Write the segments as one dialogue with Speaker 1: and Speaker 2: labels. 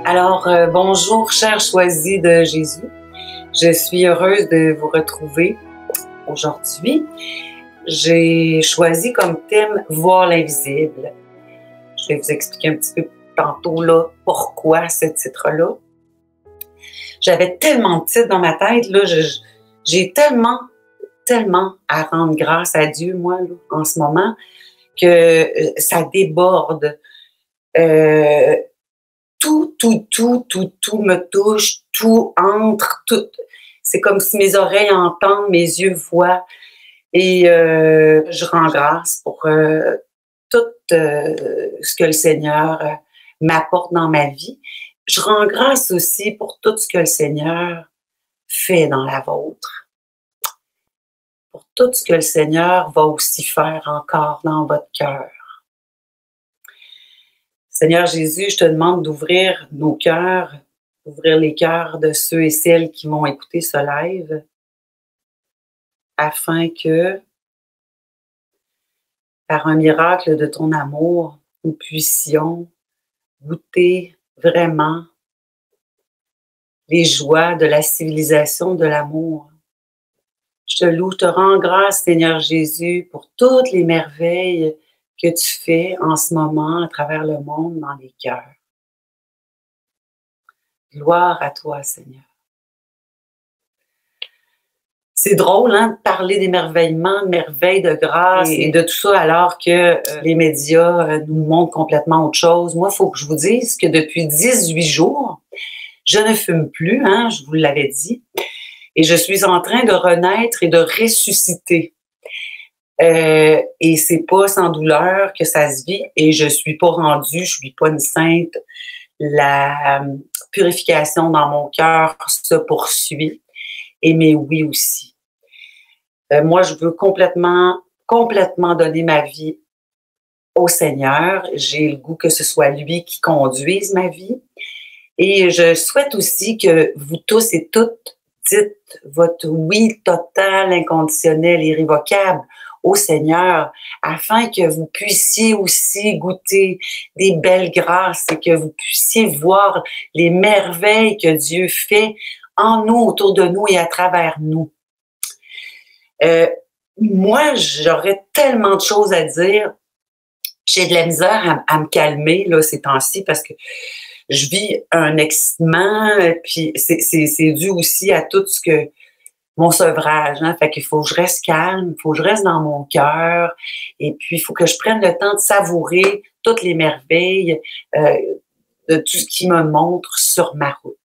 Speaker 1: Alors, bonjour, chers choisis de Jésus. Je suis heureuse de vous retrouver aujourd'hui. J'ai choisi comme thème « Voir l'invisible ». Je vais vous expliquer un petit peu tantôt là, pourquoi ce titre-là. J'avais tellement de titres dans ma tête, là, j'ai tellement à rendre grâce à Dieu, moi, là, en ce moment, que ça déborde. Tout me touche, tout entre, tout. C'est comme si mes oreilles entendent, mes yeux voient. Et je rends grâce pour tout ce que le Seigneur m'apporte dans ma vie. Je rends grâce aussi pour tout ce que le Seigneur fait dans la vôtre. Pour tout ce que le Seigneur va aussi faire encore dans votre cœur. Seigneur Jésus, je te demande d'ouvrir nos cœurs, d'ouvrir les cœurs de ceux et celles qui vont écouter ce live, afin que, par un miracle de ton amour, nous puissions goûter vraiment les joies de la civilisation de l'amour. Je te loue, je te rends grâce, Seigneur Jésus, pour toutes les merveilles que tu fais en ce moment à travers le monde, dans les cœurs. Gloire à toi, Seigneur. C'est drôle, hein, de parler d'émerveillement, de merveilles, de grâce et de tout ça, alors que les médias nous montrent complètement autre chose. Moi, il faut que je vous dise que depuis 18 jours, je ne fume plus, hein, je vous l'avais dit, et je suis en train de renaître et de ressusciter. Et c'est pas sans douleur que ça se vit, et je suis pas rendue, je suis pas une sainte. La purification dans mon cœur se poursuit, et mes oui aussi. Moi, je veux complètement donner ma vie au Seigneur. J'ai le goût que ce soit lui qui conduise ma vie. Et je souhaite aussi que vous tous et toutes dites votre oui total, inconditionnel, irrévocable au Seigneur, afin que vous puissiez aussi goûter des belles grâces et que vous puissiez voir les merveilles que Dieu fait en nous, autour de nous et à travers nous. Moi, j'aurais tellement de choses à dire. J'ai de la misère à me calmer là, ces temps-ci parce que je vis un excitement, puis c'est dû aussi à tout ce que mon sevrage, hein, fait qu'il faut que je reste calme, il faut que je reste dans mon cœur, et puis il faut que je prenne le temps de savourer toutes les merveilles de tout ce qui me montre sur ma route.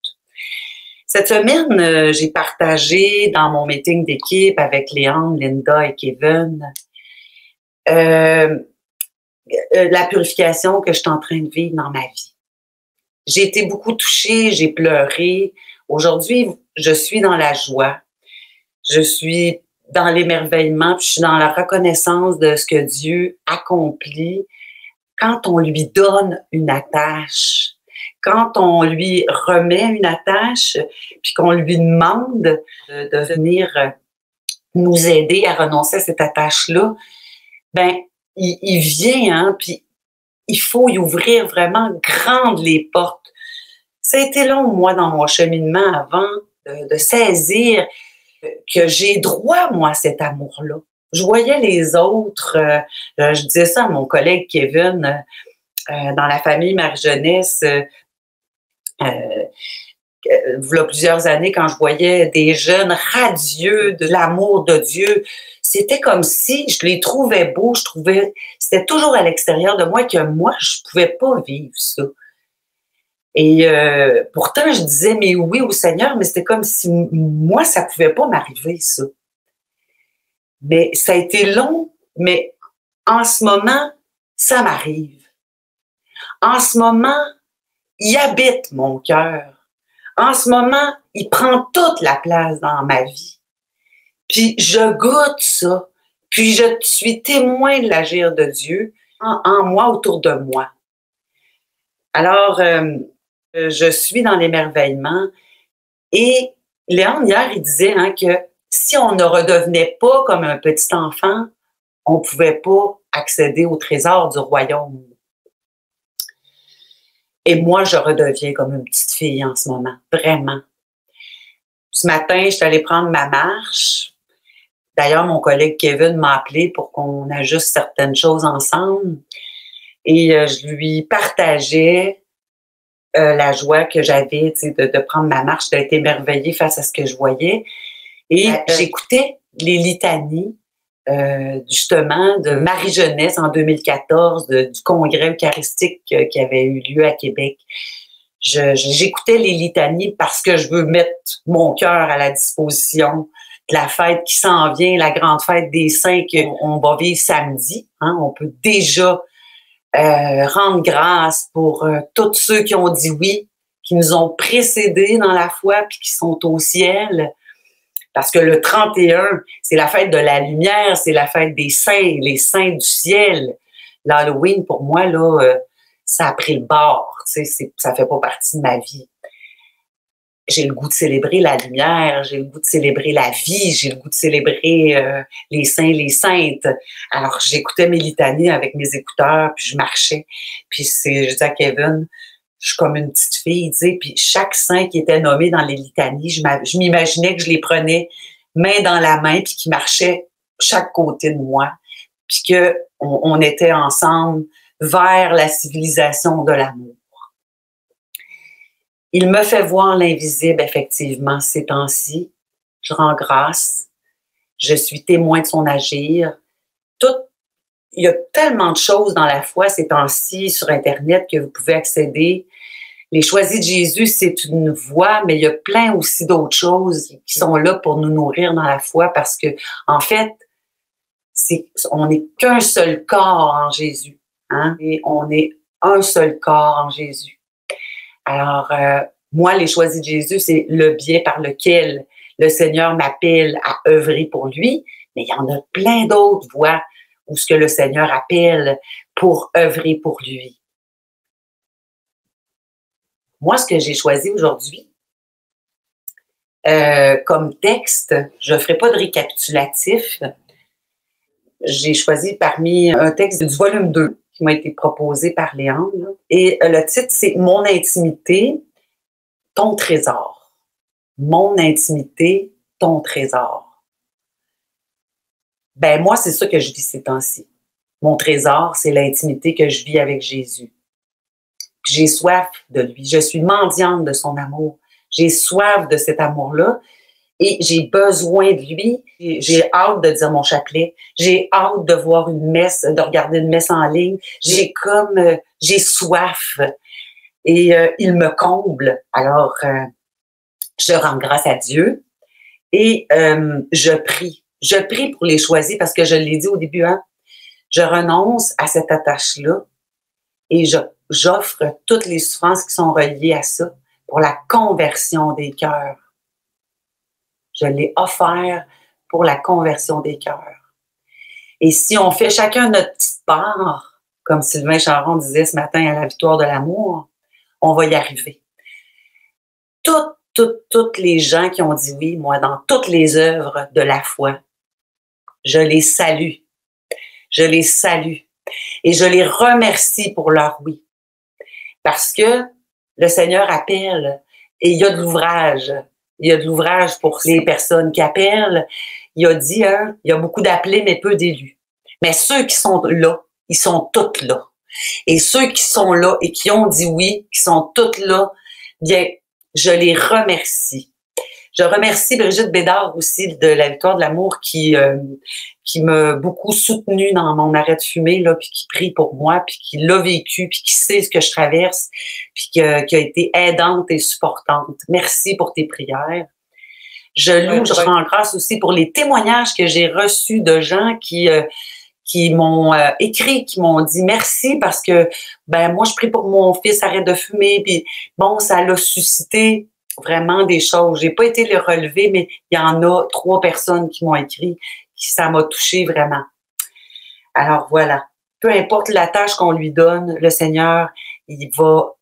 Speaker 1: Cette semaine, j'ai partagé dans mon meeting d'équipe avec Léandre, Linda et Kevin la purification que je suis en train de vivre dans ma vie. J'ai été beaucoup touchée, j'ai pleuré. Aujourd'hui, je suis dans la joie. Je suis dans l'émerveillement, puis je suis dans la reconnaissance de ce que Dieu accomplit quand on lui donne une attache, quand on lui remet une attache, puis qu'on lui demande de venir nous aider à renoncer à cette attache-là, ben il vient, hein, puis il faut y ouvrir vraiment grandes les portes. Ça a été long, moi, dans mon cheminement avant de saisir que j'ai droit, moi, à cet amour-là. Je voyais les autres, je disais ça à mon collègue Kevin, dans la famille Marie-Jeunesse, voilà plusieurs années, quand je voyais des jeunes radieux de l'amour de Dieu, c'était comme si je les trouvais beaux, c'était toujours à l'extérieur de moi que moi, je pouvais pas vivre ça. Et pourtant, je disais mais oui au Seigneur, mais c'était comme si moi, ça pouvait pas m'arriver, ça. Mais ça a été long, mais en ce moment, ça m'arrive. En ce moment, il habite mon cœur. En ce moment, il prend toute la place dans ma vie. Puis je goûte ça. Puis je suis témoin de l'agir de Dieu en moi, autour de moi. Alors, je suis dans l'émerveillement. Et Léon, hier, il disait hein, que si on ne redevenait pas comme un petit enfant, on ne pouvait pas accéder au trésor du royaume. Et moi, je redeviens comme une petite fille en ce moment, vraiment. Ce matin, je suis allée prendre ma marche. D'ailleurs, mon collègue Kevin m'a appelé pour qu'on ajuste certaines choses ensemble. Et je lui partageais la joie que j'avais de prendre ma marche, d'être émerveillée face à ce que je voyais. Et j'écoutais les litanies, justement, de Marie-Jeunesse en 2014, du congrès eucharistique qui avait eu lieu à Québec. J'écoutais les litanies parce que je veux mettre mon cœur à la disposition de la fête qui s'en vient, la grande fête des saints qu'on va vivre samedi. Hein, on peut déjà rendre grâce pour tous ceux qui ont dit oui, qui nous ont précédés dans la foi puis qui sont au ciel. Parce que le 31, c'est la fête de la lumière, c'est la fête des saints, les saints du ciel. L'Halloween, pour moi, là, ça a pris le bord. Tu sais, ça fait pas partie de ma vie. J'ai le goût de célébrer la lumière, j'ai le goût de célébrer la vie, j'ai le goût de célébrer les saints, les saintes. Alors, j'écoutais mes litanies avec mes écouteurs, puis je marchais. Puis je disais à Kevin, je suis comme une petite fille, tu sais, puis chaque saint qui était nommé dans les litanies, je m'imaginais que je les prenais main dans la main, puis qu'ils marchaient chaque côté de moi, puis qu'on était ensemble vers la civilisation de l'amour. Il me fait voir l'invisible, effectivement, ces temps-ci. Je rends grâce. Je suis témoin de son agir. Il y a tellement de choses dans la foi ces temps-ci sur Internet que vous pouvez accéder. Les Choisis de Jésus, c'est une voie, mais il y a plein aussi d'autres choses qui sont là pour nous nourrir dans la foi parce que, en fait, on n'est qu'un seul corps en Jésus. Hein? Et on est un seul corps en Jésus. Alors, moi, les Choisis de Jésus, c'est le biais par lequel le Seigneur m'appelle à œuvrer pour lui, mais il y en a plein d'autres voies où ce que le Seigneur appelle pour œuvrer pour lui. Moi, ce que j'ai choisi aujourd'hui, comme texte, je ne ferai pas de récapitulatif. J'ai choisi parmi un texte du volume 2 qui m'a été proposé par Léandre. Et le titre, c'est « Mon intimité, ton trésor ». Mon intimité, ton trésor. Ben moi, c'est ça que je vis ces temps-ci. Mon trésor, c'est l'intimité que je vis avec Jésus. J'ai soif de lui. Je suis mendiante de son amour. J'ai soif de cet amour-là. Et j'ai besoin de lui. J'ai hâte de dire mon chapelet. J'ai hâte de voir une messe, de regarder une messe en ligne. J'ai soif. Et il me comble. Alors, je rends grâce à Dieu. Et je prie. Je prie pour les choisis parce que je l'ai dit au début, hein, je renonce à cette attache-là et j'offre toutes les souffrances qui sont reliées à ça pour la conversion des cœurs. Je l'ai offert pour la conversion des cœurs. Et si on fait chacun notre petite part, comme Sylvain Charon disait ce matin à la victoire de l'amour, on va y arriver. Toutes les gens qui ont dit oui, moi, dans toutes les œuvres de la foi, je les salue. Je les salue. Et je les remercie pour leur oui. Parce que le Seigneur appelle et il y a de l'ouvrage. Il y a de l'ouvrage pour les personnes qui appellent. Il a dit, hein, il y a beaucoup d'appelés, mais peu d'élus. Mais ceux qui sont là, ils sont tous là. Et ceux qui sont là et qui ont dit oui, qui sont tous là, bien, je les remercie. Je remercie Brigitte Bédard aussi de la victoire de l'amour qui m'a beaucoup soutenue dans mon arrêt de fumée, là, puis qui prie pour moi, puis qui l'a vécu, puis qui sait ce que je traverse, puis qui a été aidante et supportante. Merci pour tes prières. Je rends grâce aussi pour les témoignages que j'ai reçus de gens qui m'ont écrit, qui m'ont dit merci parce que ben moi je prie pour mon fils arrête de fumer, puis bon ça l'a suscité vraiment des choses. J'ai pas été les relever, mais il y en a 3 personnes qui m'ont écrit, qui ça m'a touché vraiment. Alors voilà, peu importe la tâche qu'on lui donne, le Seigneur, il va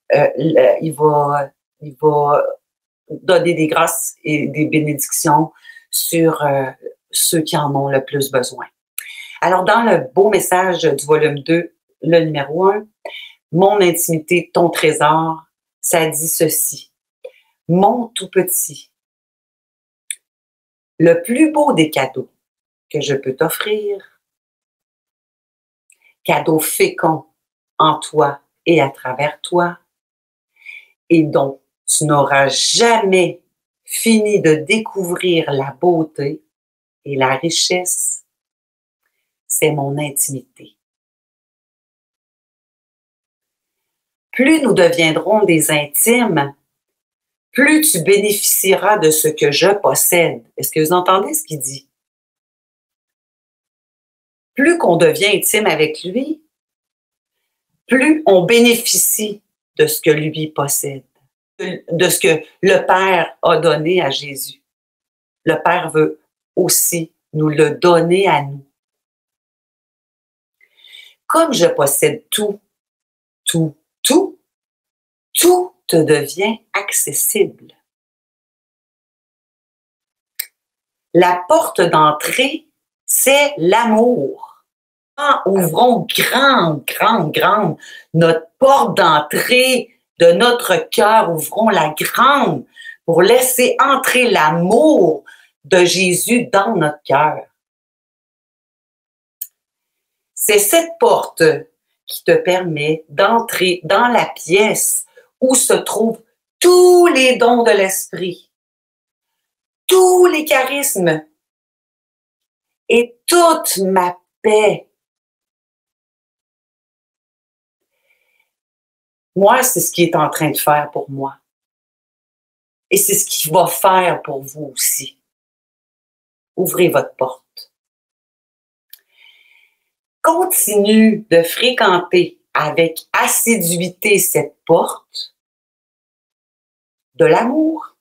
Speaker 1: donner des grâces et des bénédictions sur ceux qui en ont le plus besoin. Alors dans le beau message du volume 2, le numéro 1, Mon intimité, ton trésor, ça dit ceci. Mon tout petit, le plus beau des cadeaux que je peux t'offrir, cadeau fécond en toi et à travers toi, et dont tu n'auras jamais fini de découvrir la beauté et la richesse, c'est mon intimité. Plus nous deviendrons des intimes, plus tu bénéficieras de ce que je possède. Est-ce que vous entendez ce qu'il dit? Plus qu'on devient intime avec lui, plus on bénéficie de ce que lui possède, de ce que le Père a donné à Jésus. Le Père veut aussi nous le donner à nous. Comme je possède tout te devient accessible. La porte d'entrée, c'est l'amour. Ouvrons grande notre porte d'entrée de notre cœur. Ouvrons la grande pour laisser entrer l'amour de Jésus dans notre cœur. C'est cette porte qui te permet d'entrer dans la pièce où se trouvent tous les dons de l'esprit, tous les charismes et toute ma paix. Moi, c'est ce qu'il est en train de faire pour moi. Et c'est ce qu'il va faire pour vous aussi. Ouvrez votre porte. Continue de fréquenter avec assiduité cette porte de l'amour.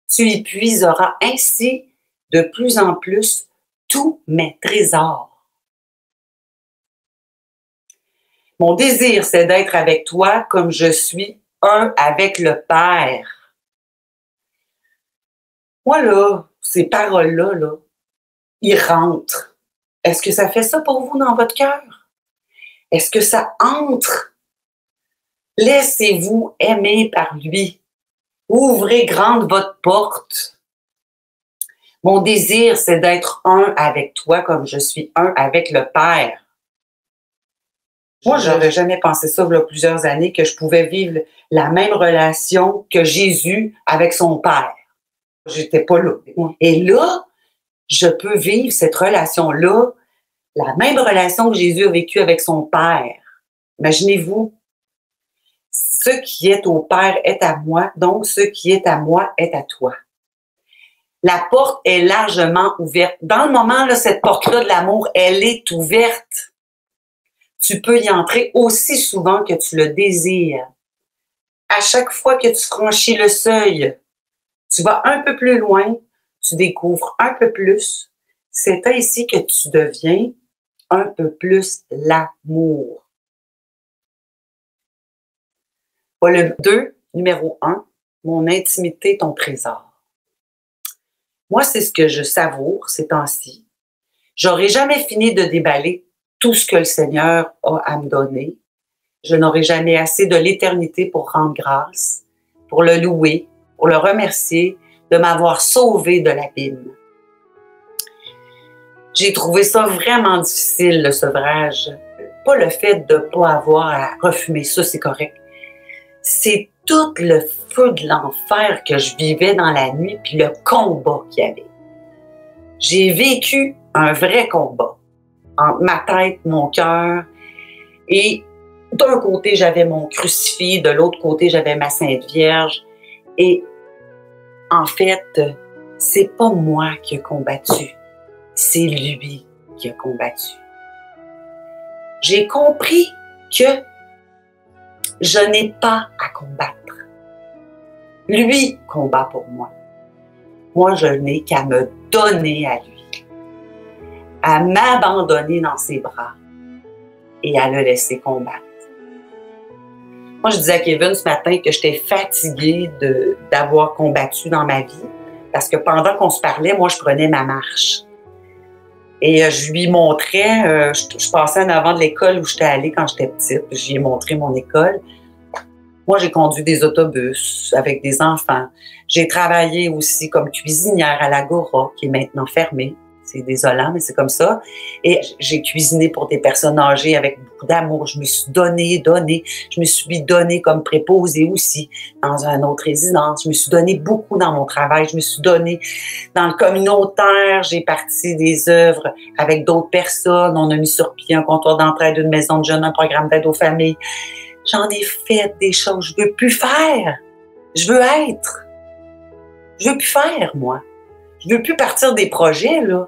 Speaker 1: Tu y puiseras ainsi de plus en plus tous mes trésors. Mon désir, c'est d'être avec toi comme je suis un avec le Père. Moi, là, ces paroles-là, là, ils rentrent. Est-ce que ça fait ça pour vous dans votre cœur? Est-ce que ça entre? Laissez-vous aimer par lui. Ouvrez grande votre porte. Mon désir, c'est d'être un avec toi comme je suis un avec le Père. Moi, j'aurais jamais pensé ça il y a plusieurs années, que je pouvais vivre la même relation que Jésus avec son Père. J'étais pas là. Et là, je peux vivre cette relation-là, la même relation que Jésus a vécue avec son Père. Imaginez-vous, ce qui est au Père est à moi, donc ce qui est à moi est à toi. La porte est largement ouverte. Dans le moment, là, cette porte-là de l'amour, elle est ouverte. Tu peux y entrer aussi souvent que tu le désires. À chaque fois que tu franchis le seuil, tu vas un peu plus loin, tu découvres un peu plus. C'est ainsi que tu deviens un peu plus l'amour. Volume 2, numéro 1, mon intimité, ton trésor. Moi, c'est ce que je savoure ces temps-ci. J'aurai jamais fini de déballer tout ce que le Seigneur a à me donner. Je n'aurai jamais assez de l'éternité pour rendre grâce, pour le louer, pour le remercier de m'avoir sauvé de l'abîme. J'ai trouvé ça vraiment difficile, le sevrage. Pas le fait de ne pas avoir à refumer, ça c'est correct. C'est tout le feu de l'enfer que je vivais dans la nuit, puis le combat qu'il y avait. J'ai vécu un vrai combat entre ma tête, mon cœur, et d'un côté, j'avais mon crucifix, de l'autre côté, j'avais ma Sainte Vierge. Et en fait, c'est pas moi qui ai combattu, c'est lui qui a combattu. J'ai compris que je n'ai pas à combattre. Lui combat pour moi. Moi, je n'ai qu'à me donner à lui, à m'abandonner dans ses bras et à le laisser combattre. Moi, je disais à Kevin ce matin que j'étais fatiguée d'avoir combattu dans ma vie parce que pendant qu'on se parlait, moi, je prenais ma marche. Et je lui montrais, je passais en avant de l'école où j'étais allée quand j'étais petite. J'y ai montré mon école. Moi, j'ai conduit des autobus avec des enfants. J'ai travaillé aussi comme cuisinière à l'Agora, qui est maintenant fermée. C'est désolant, mais c'est comme ça. Et j'ai cuisiné pour des personnes âgées avec beaucoup d'amour. Je me suis donnée. Je me suis donnée comme préposée aussi dans une autre résidence. Je me suis donnée beaucoup dans mon travail. Je me suis donnée dans le communautaire. J'ai parti des œuvres avec d'autres personnes. On a mis sur pied un comptoir d'entraide, une maison de jeunes, un programme d'aide aux familles. J'en ai fait des choses. Je veux plus faire. Je veux être. Je veux plus faire, moi. Je veux plus partir des projets, là.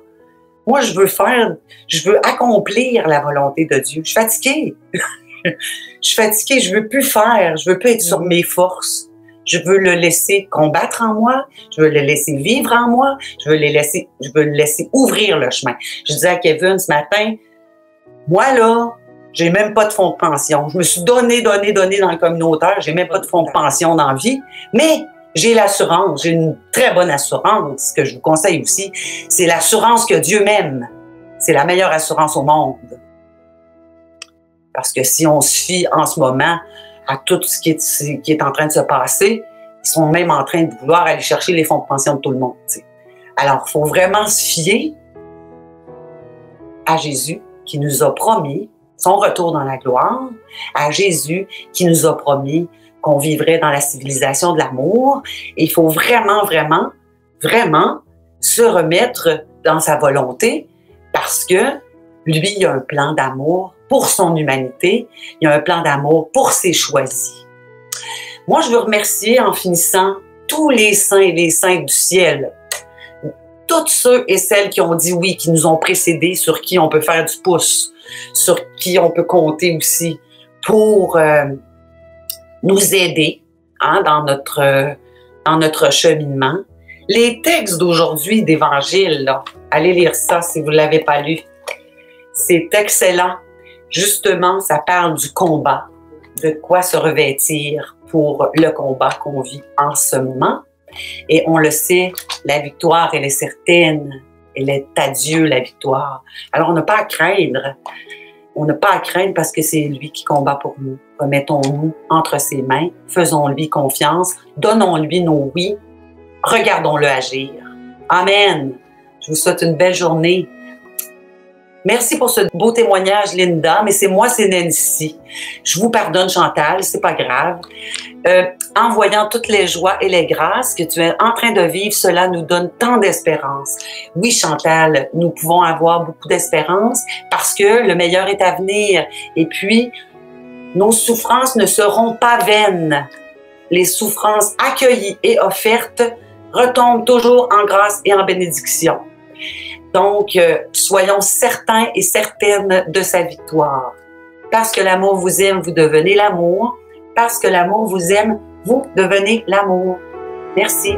Speaker 1: Moi, je veux accomplir la volonté de Dieu. Je suis fatiguée. Je suis fatiguée, je veux plus faire. Je veux plus être sur mes forces. Je veux le laisser combattre en moi. Je veux le laisser vivre en moi. Je veux le laisser ouvrir le chemin. Je disais à Kevin ce matin, moi, là, j'ai même pas de fonds de pension. Je me suis donné dans le communautaire. J'ai même pas de fonds de pension dans la vie. Mais j'ai l'assurance. J'ai une très bonne assurance. Ce que je vous conseille aussi, c'est l'assurance que Dieu m'aime. C'est la meilleure assurance au monde. Parce que si on se fie en ce moment à tout ce qui est en train de se passer, ils sont même en train de vouloir aller chercher les fonds de pension de tout le monde. T'sais. Alors, il faut vraiment se fier à Jésus qui nous a promis son retour dans la gloire, à Jésus qui nous a promis qu'on vivrait dans la civilisation de l'amour. Et il faut vraiment, vraiment, vraiment se remettre dans sa volonté parce que lui, il a un plan d'amour pour son humanité, il a un plan d'amour pour ses choisis. Moi, je veux remercier en finissant tous les saints et les saintes du ciel, tous ceux et celles qui ont dit oui, qui nous ont précédés, sur qui on peut faire du pouce, sur qui on peut compter aussi pour nous aider dans notre cheminement. Les textes d'aujourd'hui d'Évangile, là, allez lire ça si vous ne l'avez pas lu. C'est excellent. Justement, ça parle du combat, de quoi se revêtir pour le combat qu'on vit en ce moment. Et on le sait, la victoire, elle est certaine. Elle est à Dieu, la victoire. Alors, on n'a pas à craindre. On n'a pas à craindre parce que c'est lui qui combat pour nous. Remettons-nous entre ses mains, faisons-lui confiance, donnons-lui nos oui, regardons-le agir. Amen. Je vous souhaite une belle journée. Merci pour ce beau témoignage, Linda, mais c'est moi, c'est Nancy. Je vous pardonne, Chantal, c'est pas grave. En voyant toutes les joies et les grâces que tu es en train de vivre, cela nous donne tant d'espérance. Oui, Chantal, nous pouvons avoir beaucoup d'espérance parce que le meilleur est à venir. Et puis, nos souffrances ne seront pas vaines. Les souffrances accueillies et offertes retombent toujours en grâce et en bénédiction. Donc, soyons certains et certaines de sa victoire. Parce que l'amour vous aime, vous devenez l'amour. Parce que l'amour vous aime, vous devenez l'amour. Merci.